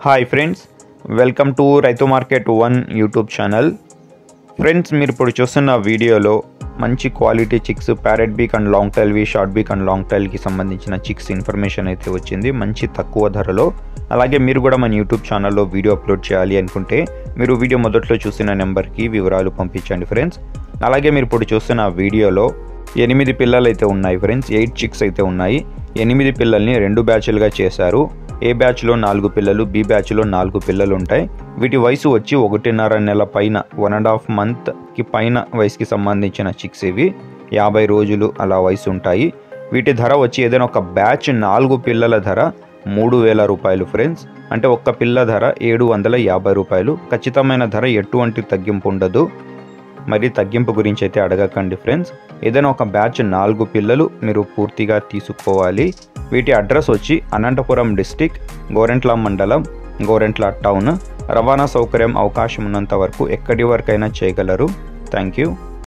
Hi friends, welcome to రైతు market 1 YouTube channel. Friends, మీరు ఇప్పుడు చూస్తున్న వీడియోలో మంచి quality chicks, parrot beak and long టైల్వి, షార్ట్ బీక్ అండ్ లాంగ్ టైల్కి సంబంధించిన చిక్స్ ఇన్ఫర్మేషన్ అయితే వచ్చింది మంచి తక్కువ ధరలో. అలాగే మీరు కూడా మన యూట్యూబ్ ఛానల్లో వీడియో అప్లోడ్ చేయాలి అనుకుంటే మీరు వీడియో మొదట్లో చూసిన నెంబర్కి వివరాలు పంపించండి ఫ్రెండ్స్. అలాగే మీరు ఇప్పుడు చూస్తున్న వీడియోలో 8 పిల్లలు అయితే ఉన్నాయి ఫ్రెండ్స్. 8 చిక్స్ అయితే ఉన్నాయి. 8 పిల్లల్ని 2 బ్యాచ్లుగా చేశారు. ఏ బ్యాచ్లో 4 పిల్లలు, బి బ్యాచ్లో 4 పిల్లలు ఉంటాయి. వీటి వయసు వచ్చి 1.5 నెల పైన, 1.5 మంత్కి పైన వయసుకి సంబంధించిన చిక్స్ ఇవి. 50 రోజులు అలా వయసు ఉంటాయి. వీటి ధర వచ్చి ఏదైనా ఒక బ్యాచ్ 4 పిల్లల ధర 3,000 రూపాయలు ఫ్రెండ్స్. అంటే ఒక్క పిల్ల ధర 750 రూపాయలు. ఖచ్చితమైన ధర ఎటువంటి తగ్గింపు ఉండదు. మరి తగ్గింపు గురించి అయితే అడగకండి ఫ్రెండ్స్. ఏదైనా ఒక బ్యాచ్ 4 పిల్లలు మీరు పూర్తిగా తీసుకోవాలి. వీటి అడ్రస్ వచ్చి అనంతపురం డిస్టిక్, గోరెంట్ల మండలం, గోరెంట్ల టౌన్. రవాణా సౌకర్యం అవకాశం ఉన్నంత వరకు ఎక్కడి వరకైనా చేయగలరు. Thank you.